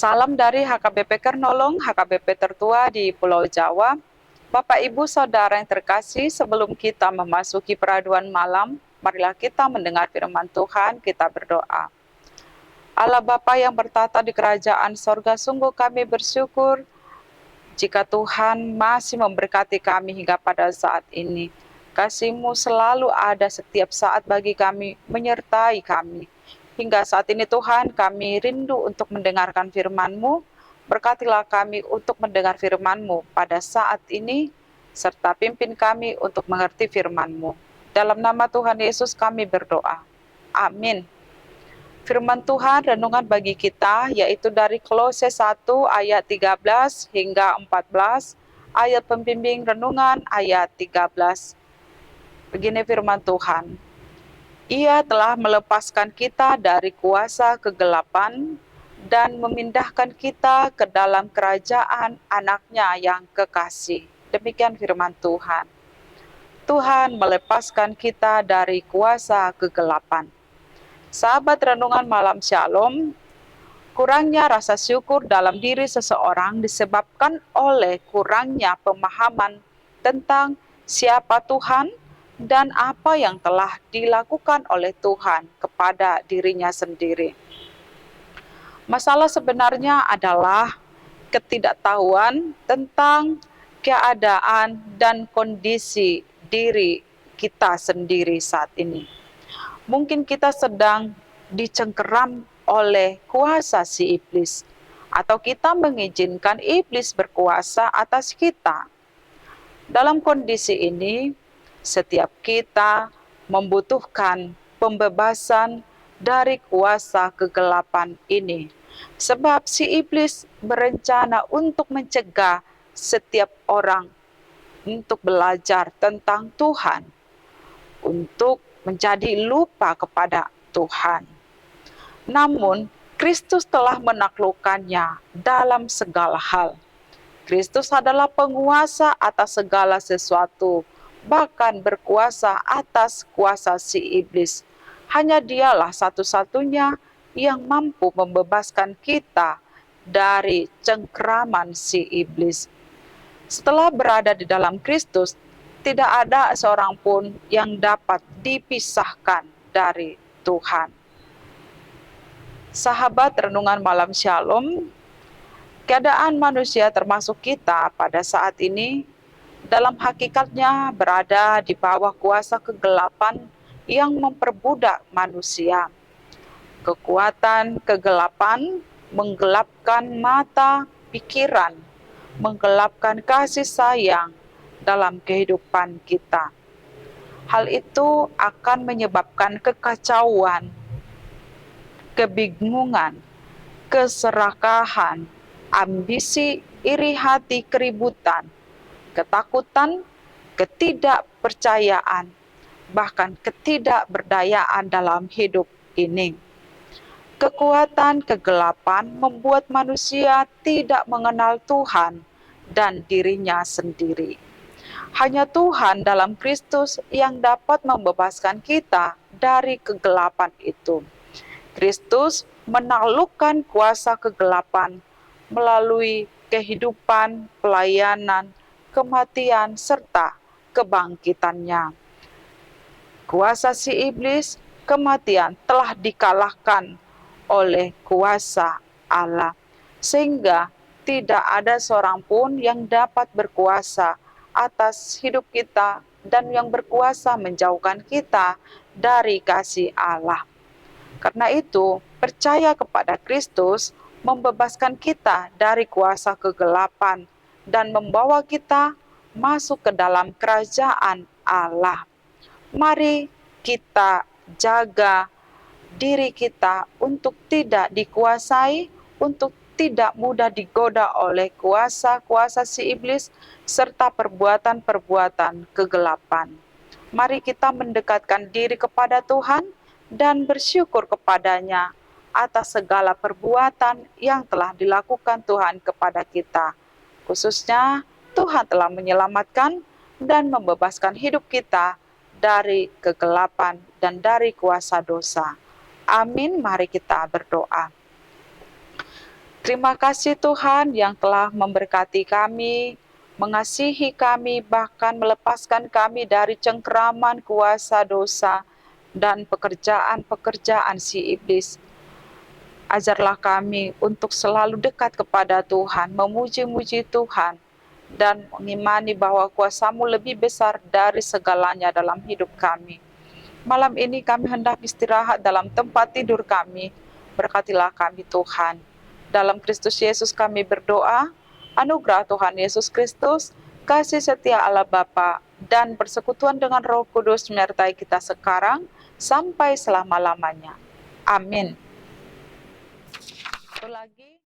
Salam dari HKBP Kernolong, HKBP tertua di Pulau Jawa. Bapak, Ibu, Saudara yang terkasih, sebelum kita memasuki peraduan malam, marilah kita mendengar firman Tuhan, kita berdoa. Allah Bapa yang bertata di kerajaan sorga, sungguh kami bersyukur jika Tuhan masih memberkati kami hingga pada saat ini. Kasih-Mu selalu ada setiap saat bagi kami, menyertai kami. Hingga saat ini Tuhan, kami rindu untuk mendengarkan firman-Mu. Berkatilah kami untuk mendengar firman-Mu pada saat ini, serta pimpin kami untuk mengerti firman-Mu. Dalam nama Tuhan Yesus kami berdoa. Amin. Firman Tuhan renungan bagi kita yaitu dari Kolose 1 ayat 13 hingga 14, ayat pembimbing renungan ayat 13. Begini firman Tuhan. Ia telah melepaskan kita dari kuasa kegelapan dan memindahkan kita ke dalam kerajaan anaknya yang kekasih. Demikian firman Tuhan. Tuhan melepaskan kita dari kuasa kegelapan. Sahabat renungan malam Shalom, kurangnya rasa syukur dalam diri seseorang disebabkan oleh kurangnya pemahaman tentang siapa Tuhan dan apa yang telah dilakukan oleh Tuhan kepada dirinya sendiri. Masalah sebenarnya adalah ketidaktahuan tentang keadaan dan kondisi diri kita sendiri saat ini. Mungkin kita sedang dicengkeram oleh kuasa si iblis, atau kita mengizinkan iblis berkuasa atas kita. Dalam kondisi ini, setiap kita membutuhkan pembebasan dari kuasa kegelapan ini. Sebab si iblis berencana untuk mencegah setiap orang untuk belajar tentang Tuhan, untuk menjadi lupa kepada Tuhan. Namun, Kristus telah menaklukkannya dalam segala hal. Kristus adalah penguasa atas segala sesuatu, bahkan berkuasa atas kuasa si iblis. Hanya Dialah satu-satunya yang mampu membebaskan kita dari cengkraman si iblis. Setelah berada di dalam Kristus, tidak ada seorang pun yang dapat dipisahkan dari Tuhan. Sahabat renungan malam Shalom, keadaan manusia termasuk kita pada saat ini dalam hakikatnya berada di bawah kuasa kegelapan yang memperbudak manusia. Kekuatan kegelapan menggelapkan mata pikiran, menggelapkan kasih sayang dalam kehidupan kita. Hal itu akan menyebabkan kekacauan, kebingungan, keserakahan, ambisi, iri hati, keributan, ketakutan, ketidakpercayaan, bahkan ketidakberdayaan dalam hidup ini. Kekuatan kegelapan membuat manusia tidak mengenal Tuhan dan dirinya sendiri. Hanya Tuhan dalam Kristus yang dapat membebaskan kita dari kegelapan itu. Kristus menaklukkan kuasa kegelapan melalui kehidupan, pelayanan, kematian, serta kebangkitannya. Kuasa si iblis, kematian telah dikalahkan oleh kuasa Allah, sehingga tidak ada seorang pun yang dapat berkuasa atas hidup kita dan yang berkuasa menjauhkan kita dari kasih Allah. Karena itu, percaya kepada Kristus membebaskan kita dari kuasa kegelapan dan membawa kita masuk ke dalam kerajaan Allah. Mari kita jaga diri kita untuk tidak dikuasai, untuk tidak mudah digoda oleh kuasa-kuasa si iblis serta perbuatan-perbuatan kegelapan. Mari kita mendekatkan diri kepada Tuhan dan bersyukur kepadanya atas segala perbuatan yang telah dilakukan Tuhan kepada kita. Khususnya Tuhan telah menyelamatkan dan membebaskan hidup kita dari kegelapan dan dari kuasa dosa. Amin, mari kita berdoa. Terima kasih Tuhan yang telah memberkati kami, mengasihi kami, bahkan melepaskan kami dari cengkeraman kuasa dosa dan pekerjaan-pekerjaan si iblis. Ajarlah kami untuk selalu dekat kepada Tuhan, memuji-muji Tuhan, dan mengimani bahwa kuasa-Mu lebih besar dari segalanya dalam hidup kami. Malam ini kami hendak istirahat dalam tempat tidur kami. Berkatilah kami Tuhan. Dalam Kristus Yesus kami berdoa, anugerah Tuhan Yesus Kristus, kasih setia Allah Bapa, dan persekutuan dengan Roh Kudus menyertai kita sekarang sampai selama-lamanya. Amin. Satu lagi.